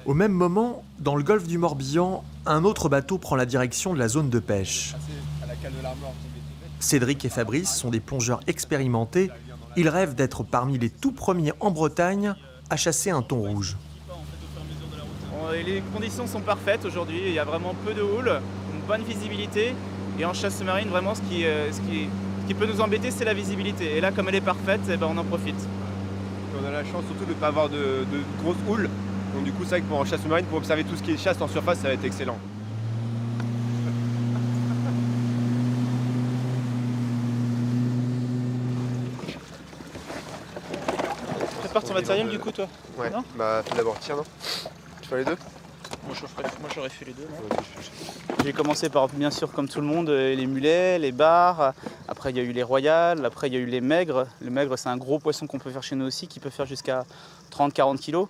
Au même moment, dans le golfe du Morbihan, un autre bateau prend la direction de la zone de pêche. Cédric et Fabrice sont des plongeurs expérimentés. Ils rêvent d'être parmi les tout premiers en Bretagne à chasser un thon rouge. Les conditions sont parfaites aujourd'hui, il y a vraiment peu de houle, une bonne visibilité. Et en chasse sous-marine, vraiment, ce qui peut nous embêter, c'est la visibilité. Et là, comme elle est parfaite, eh ben, on en profite. On a la chance surtout de ne pas avoir de grosses houles. Donc du coup, c'est vrai que pour en chasse sous-marine, pour observer tout ce qui est chasse en surface, ça va être excellent. Prépare ton matériel du coup, toi? Ouais, non bah tout d'abord, tiens, non? Tu fais les deux? Moi j'aurais fait les deux. J'ai commencé par, bien sûr, comme tout le monde, les mulets, les bars. Après, il y a eu les royales. Après, il y a eu les maigres. Les maigres, c'est un gros poisson qu'on peut faire chez nous aussi, qui peut faire jusqu'à 30-40 kilos.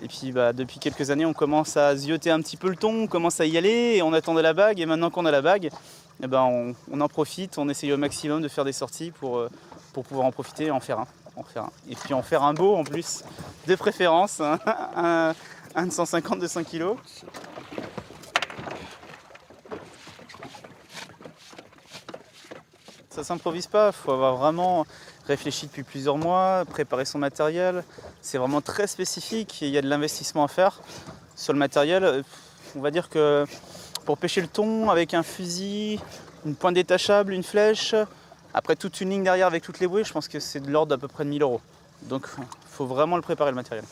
Et puis, depuis quelques années, on commence à zioter un petit peu le thon, on commence à y aller, et on attendait la bague. Et maintenant qu'on a la bague, eh ben, on en profite, on essaye au maximum de faire des sorties pour pouvoir en profiter et en faire un. Et puis en faire un beau en plus, de préférence, hein. Un de 150-200 kg. Ça s'improvise pas, il faut avoir vraiment réfléchi depuis plusieurs mois, préparé son matériel. C'est vraiment très spécifique et il y a de l'investissement à faire sur le matériel. On va dire que pour pêcher le thon avec un fusil, une pointe détachable, une flèche, après toute une ligne derrière avec toutes les bouées, je pense que c'est de l'ordre d'à peu près de 1000 €. Donc il faut vraiment le préparer le matériel.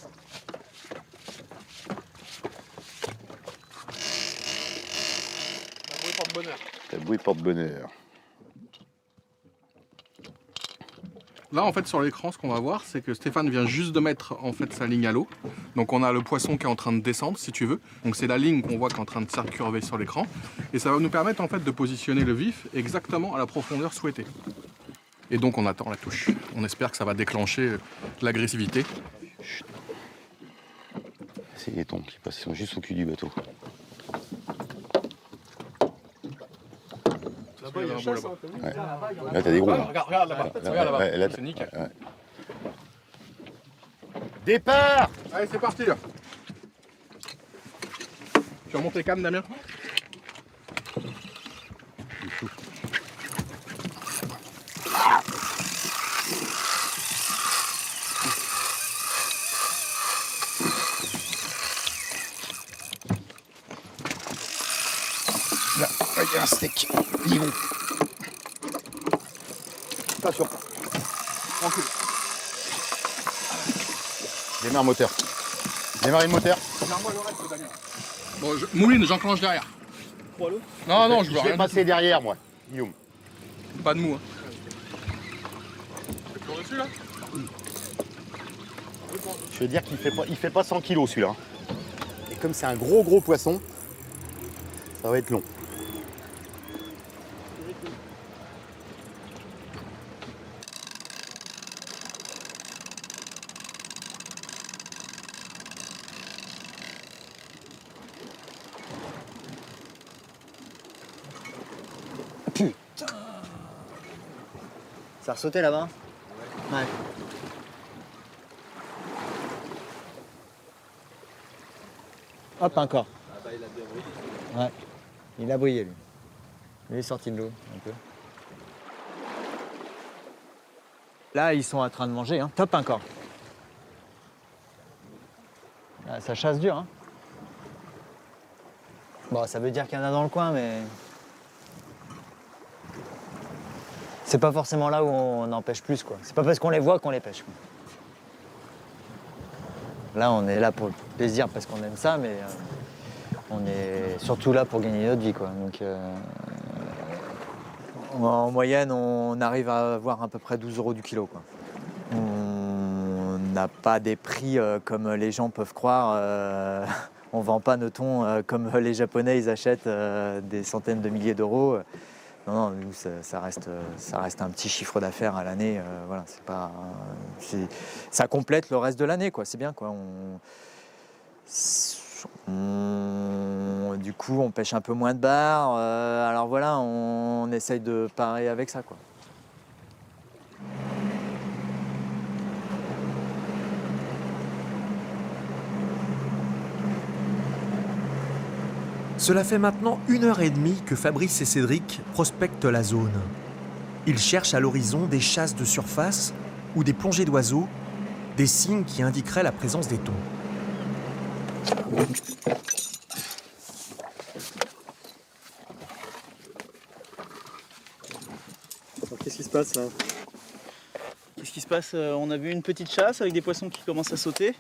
La bouée porte-bonheur. Là, en fait, sur l'écran, ce qu'on va voir, c'est que Stéphane vient juste de mettre en fait sa ligne à l'eau. Donc, on a le poisson qui est en train de descendre, si tu veux. Donc, c'est la ligne qu'on voit qui est en train de s'arcurver sur l'écran. Et ça va nous permettre en fait de positionner le vif exactement à la profondeur souhaitée. Et donc, on attend la touche. On espère que ça va déclencher l'agressivité. C'est les thons qui passent, ils sont juste au cul du bateau. Là-bas, il y a un beau là-bas. Ouais. Là, t'as des gros. Regarde là-bas. Regarde là-bas. Ouais, là, C'est nickel. Ouais. Départ! Allez, c'est parti là. Tu remontes les cannes, Damien? Là, il y a un steak. Il est bon. Attention. Tranquille. Démarre moteur. Démarre le moteur. Regarde-moi le reste, Damien. Bon, mouline, j'enclenche derrière. Non, non, je veux Je rien. vais passer derrière, moi. Guillaume. Pas de mou. Hein. C'est toujours dessus là? Je veux dire qu'il fait pas 100 kilos celui-là. Et comme c'est un gros poisson, ça va être long. Putain! Ça a ressauté là-bas? Ouais. Hop, encore. Ouais, il a brillé lui. Il est sorti de l'eau un peu. Là, ils sont en train de manger, hein. Top encore. Ah, ça chasse dur, hein. Bon, ça veut dire qu'il y en a dans le coin, mais... C'est pas forcément là où on en pêche plus, quoi. C'est pas parce qu'on les voit qu'on les pêche, quoi. Là, on est là pour le plaisir parce qu'on aime ça, mais on est surtout là pour gagner notre vie, quoi. Donc, en moyenne, on arrive à avoir à peu près 12 € du kilo, quoi. On n'a pas des prix comme les gens peuvent croire. On vend pas nos thons comme les Japonais, ils achètent des centaines de milliers d'euros. Non, nous, ça reste un petit chiffre d'affaires à l'année. Voilà, ça complète le reste de l'année, quoi. C'est bien, quoi. Du coup, on pêche un peu moins de bars. Alors voilà, on essaye de parer avec ça, quoi. Cela fait maintenant 1h30 que Fabrice et Cédric prospectent la zone. Ils cherchent à l'horizon des chasses de surface ou des plongées d'oiseaux, des signes qui indiqueraient la présence des thons. Qu'est-ce qui se passe là? Qu'est-ce qui se passe? On a vu une petite chasse avec des poissons qui commencent à sauter.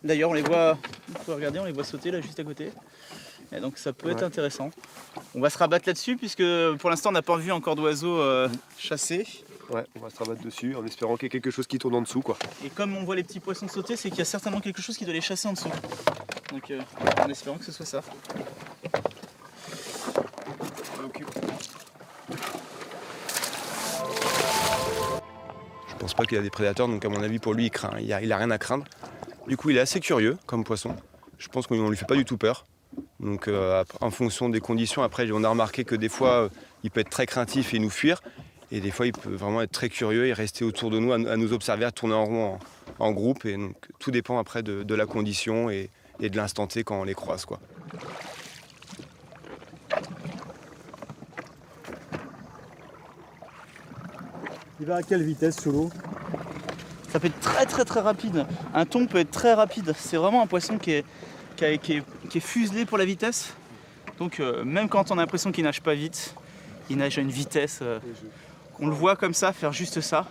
D'ailleurs, on les voit, vous pouvez regarder, on les voit sauter là juste à côté. Et donc ça peut être intéressant. On va se rabattre là-dessus puisque pour l'instant on n'a pas vu encore d'oiseaux chassés. Ouais, on va se rabattre dessus en espérant qu'il y ait quelque chose qui tourne en dessous, quoi. Et comme on voit les petits poissons sauter, c'est qu'il y a certainement quelque chose qui doit les chasser en dessous. Donc en espérant que ce soit ça. Je pense pas qu'il y a des prédateurs, donc à mon avis pour lui il a rien à craindre. Du coup il est assez curieux comme poisson. Je pense qu'on lui fait pas du tout peur. Donc en fonction des conditions, après on a remarqué que des fois il peut être très craintif et nous fuir. Et des fois il peut vraiment être très curieux et rester autour de nous, à nous observer, à tourner en rond en groupe. Et donc tout dépend après de la condition et de l'instant T quand on les croise, quoi. Il va à quelle vitesse sous l'eau? Ça peut être très rapide. Un thon peut être très rapide. C'est vraiment un poisson qui est fuselé pour la vitesse. Donc même quand on a l'impression qu'il nage pas vite, il nage à une vitesse. On le voit comme ça, faire juste ça.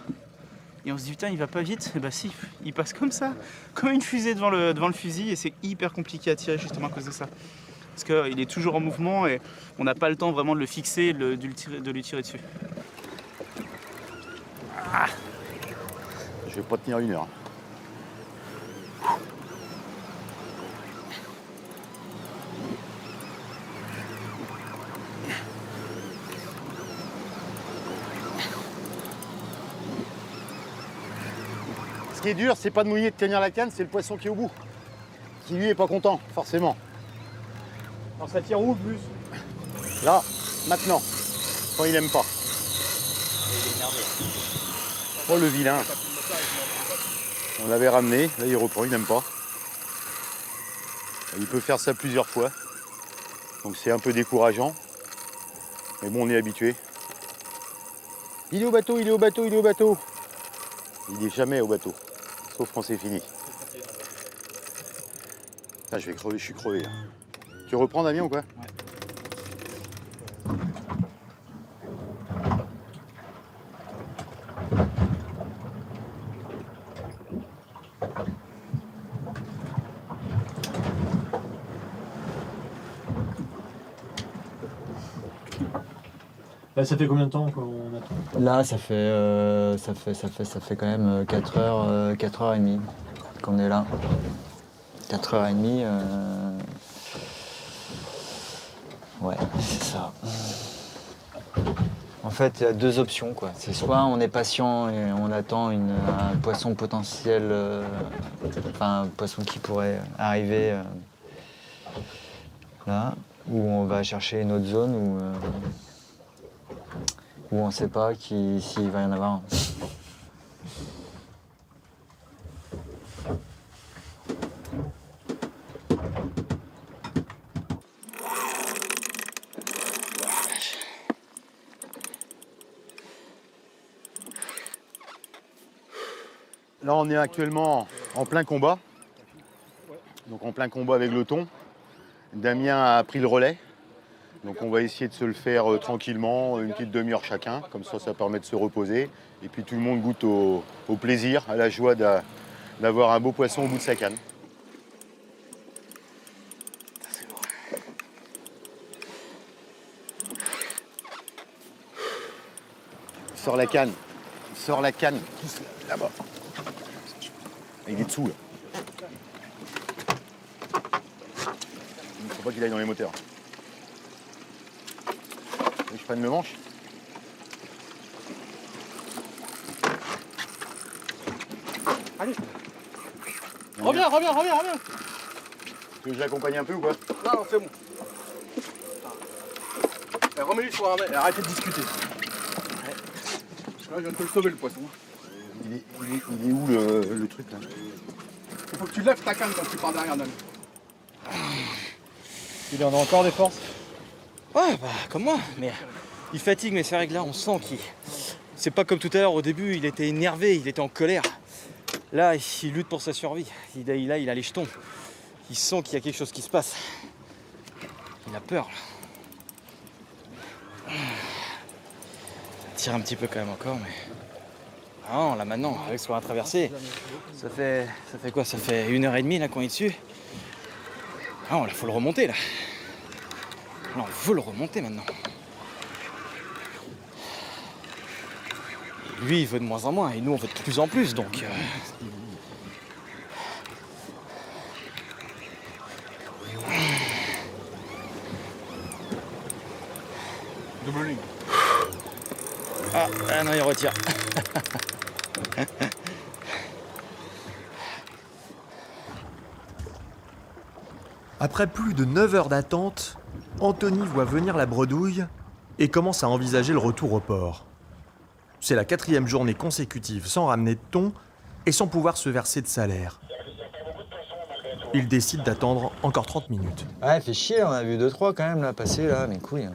Et on se dit putain il va pas vite. Et bah si, il passe comme ça, comme une fusée devant le fusil. Et c'est hyper compliqué à tirer justement à cause de ça. Parce qu'il est toujours en mouvement et on n'a pas le temps vraiment de le fixer et de lui tirer dessus. Ah. Je vais pas tenir 1 heure. Ce qui est dur, c'est pas de mouiller de tenir la canne, c'est le poisson qui est au bout. Qui lui est pas content, forcément. Alors ça tire où plus? Là, maintenant, quand il aime pas. Oh le vilain. On l'avait ramené, là il reprend, il n'aime pas. Il peut faire ça plusieurs fois. Donc c'est un peu décourageant. Mais bon, on est habitué. Il est au bateau, il est au bateau, il est au bateau. Il n'est jamais au bateau, sauf quand c'est fini. Là, je vais crever, je suis crevé. Là. Tu reprends Damien ou quoi? Ouais. Là, ça fait combien de temps qu'on attend? Là, ça fait quand même 4h30 qu'on est là. 4h30. Ouais, c'est ça. En fait, il y a 2 options, quoi. C'est soit on est patient et on attend un poisson potentiel, enfin un poisson qui pourrait arriver là, ou on va chercher une autre zone où on ne sait pas s'il va y en avoir un. Là, on est actuellement en plein combat. Donc en plein combat avec le thon. Damien a pris le relais. Donc on va essayer de se le faire tranquillement, une petite demi-heure chacun. Comme ça permet de se reposer. Et puis tout le monde goûte au plaisir, à la joie d'avoir un beau poisson au bout de sa canne. Sors la canne. Sors la canne. Pousse là-bas. Il est dessous là. Il ne faut pas qu'il aille dans les moteurs. Et je prenne le manche. Allez. Reviens. Tu veux que je l'accompagne un peu ou quoi? Non, c'est bon. Remets-lui sur un mec et arrêtez de discuter. Là, je viens de te le sauver le poisson. Il est où le truc là? Il faut que tu lèves ta canne quand tu pars derrière Dan. Il en a encore des forces? Ouais, bah comme moi, mais il fatigue, mais c'est vrai que là on sent qu'il... C'est pas comme tout à l'heure, au début il était énervé, il était en colère. Là il lutte pour sa survie, il a les jetons. Il sent qu'il y a quelque chose qui se passe. Il a peur là. Il tire un petit peu quand même encore, mais... Ah non, là maintenant, avec ce qu'on a traversé, ça fait quoi? Ça fait 1h30 là qu'on est dessus. Ah non, là faut le remonter là. Là, on veut le remonter maintenant. Et lui, il veut de moins en moins, et nous, on veut de plus en plus, donc... Double ligne. Ah non, il retire. Après plus de 9 heures d'attente, Anthony voit venir la bredouille et commence à envisager le retour au port. C'est la 4e journée consécutive sans ramener de thon et sans pouvoir se verser de salaire. Il décide d'attendre encore 30 minutes. Ouais, fait chier, on a vu 2-3 quand même là passer là, mes couilles.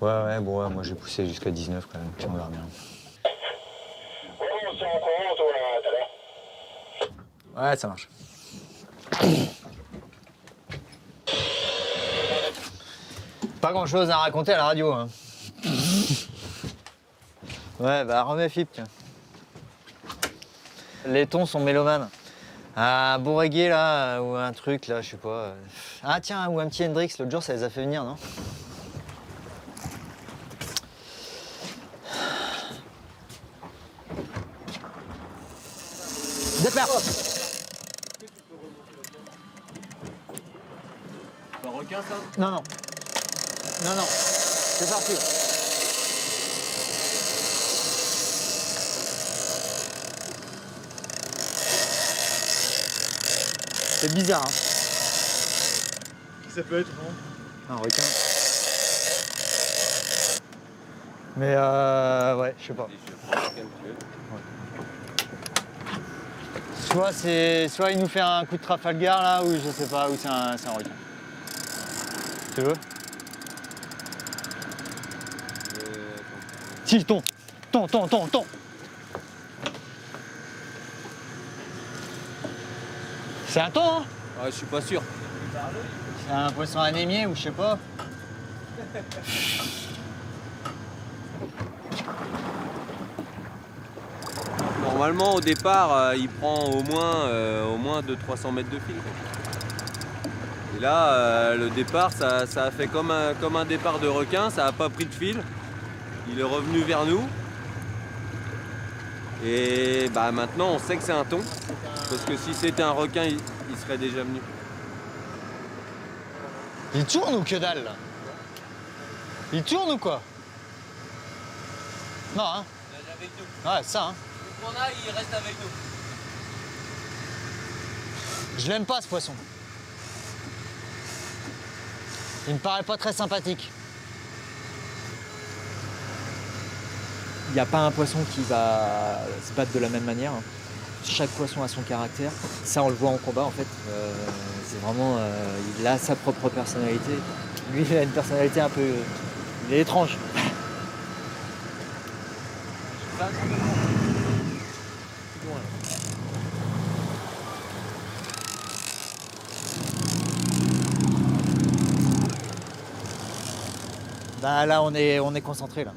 Ouais, bon, ouais, moi j'ai poussé jusqu'à 19 quand même, puis on verra bien. Ouais, ça marche. Pas grand chose à raconter à la radio, hein. Ouais, bah remets Philippe, tiens. Les thons sont mélomanes. Un bon reggae là, ou un truc là, je sais pas. Ah tiens, ou un petit Hendrix, l'autre jour ça les a fait venir, non? Départ. C'est un requin ça? Non, non. Non, non. C'est parti. C'est bizarre, hein. Qui ça peut être, non? Un requin. Mais ouais, je sais pas. Soit il nous fait un coup de Trafalgar là, ou je sais pas, ou c'est un requin. Tu veux? Si, thon. C'est un thon, hein? Ouais, je suis pas sûr. C'est un poisson anémié ou je sais pas. Normalement, au départ, il prend au moins de 300 mètres de fil. Quoi. Et là, le départ, ça a fait comme un départ de requin, ça n'a pas pris de fil. Il est revenu vers nous. Et bah, maintenant, on sait que c'est un thon. Parce que si c'était un requin, il serait déjà venu. Il tourne ou que dalle là? Il tourne ou quoi? Non, hein? Il est avec nous. Ouais, ça, hein. On a, il reste avec nous. Je l'aime pas ce poisson. Il me paraît pas très sympathique. Il n'y a pas un poisson qui va se battre de la même manière. Chaque poisson a son caractère. Ça, on le voit en combat en fait. C'est vraiment, il a sa propre personnalité. Lui, il a une personnalité un peu, il est étrange. Bah là, on est concentré là.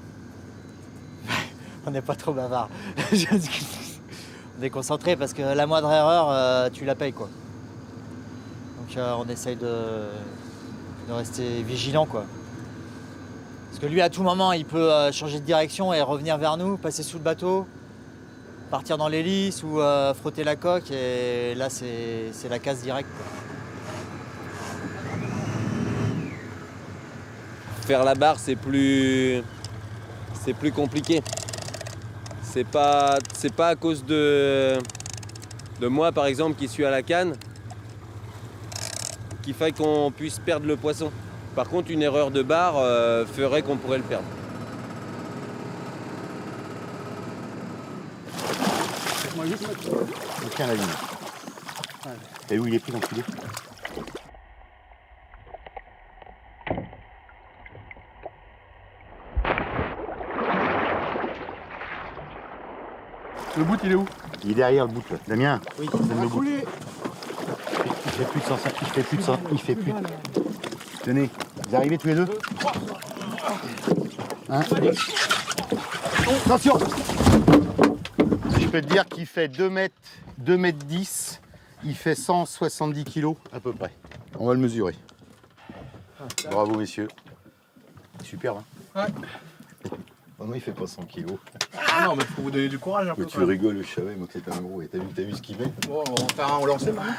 On n'est pas trop bavard. On est concentré parce que la moindre erreur, tu la payes quoi. Donc on essaye de rester vigilant quoi. Parce que lui, à tout moment, il peut changer de direction et revenir vers nous, passer sous le bateau, partir dans l'hélice ou frotter la coque. Et là, c'est la casse directe quoi. Faire la barre, c'est plus compliqué. C'est pas à cause de moi, par exemple, qui suis à la canne, qu'il faille qu'on puisse perdre le poisson. Par contre, une erreur de barre ferait qu'on pourrait le perdre. Tiens la ligne. Et où il est pris l'enculé? Le bout, il est où? Il est derrière le bout là. Damien, Oui. donne le bout. Il fait plus de 100, il fait plus de 100, il fait plus de... Tenez, vous arrivez tous les deux? Hein? Attention! Je peux te dire qu'il fait 2 mètres 10, il fait 170 kilos à peu près. On va le mesurer. Bravo messieurs. Super hein? Ouais. Oh non, il fait pas 100 kilos. Ah non, mais faut vous donner du courage un peu. Tu rigoles, je savais moi que c'était un gros. Et t'as vu ce qu'il fait? Bon, on va en faire un au lancer maintenant.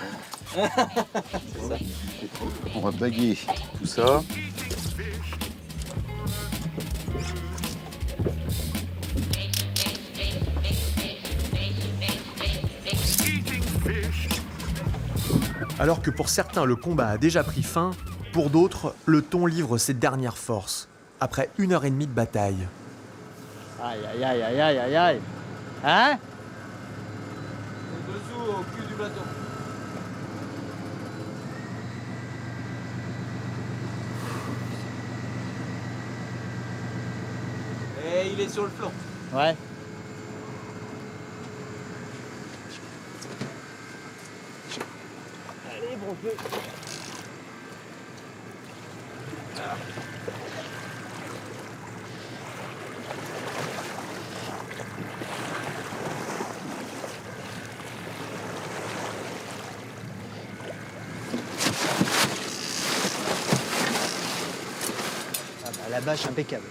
On va baguer tout ça. Alors que pour certains le combat a déjà pris fin, pour d'autres, le thon livre ses dernières forces, après 1h30 de bataille. Aïe, aïe, aïe, aïe, aïe, aïe, aïe. Hein? Dessous, au cul du bateau. Et il est sur le flanc. Ouais. Allez, bon peu. Ah bah, la bâche impeccable.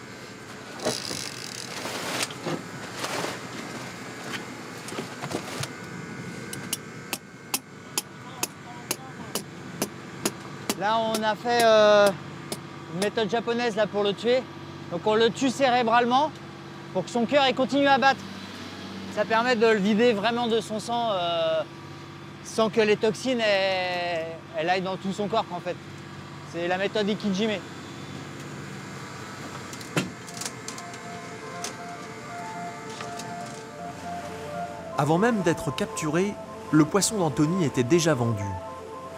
Là, on a fait une méthode japonaise là, pour le tuer. Donc on le tue cérébralement pour que son cœur il continue à battre. Ça permet de le vider vraiment de son sang sans que les toxines elles aillent dans tout son corps en fait. C'est la méthode Ikijime. Avant même d'être capturé, le poisson d'Anthony était déjà vendu.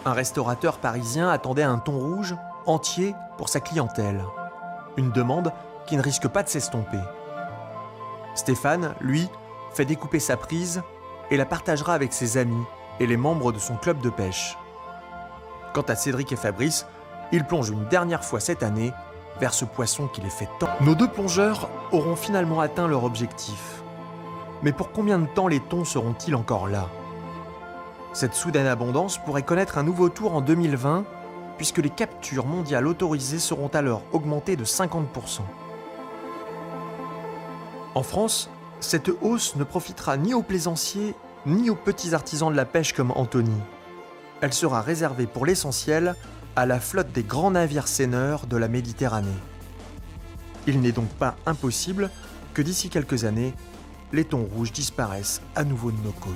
Un restaurateur parisien attendait un thon rouge entier pour sa clientèle. Une demande qui ne risque pas de s'estomper. Stéphane, lui, fait découper sa prise et la partagera avec ses amis et les membres de son club de pêche. Quant à Cédric et Fabrice, ils plongent une dernière fois cette année vers ce poisson qui les fait tant. Nos deux plongeurs auront finalement atteint leur objectif. Mais pour combien de temps les thons seront-ils encore là ? Cette soudaine abondance pourrait connaître un nouveau tour en 2020, puisque les captures mondiales autorisées seront alors augmentées de 50%. En France, cette hausse ne profitera ni aux plaisanciers, ni aux petits artisans de la pêche comme Anthony. Elle sera réservée pour l'essentiel à la flotte des grands navires seineurs de la Méditerranée. Il n'est donc pas impossible que d'ici quelques années, les thons rouges disparaissent à nouveau de nos côtes.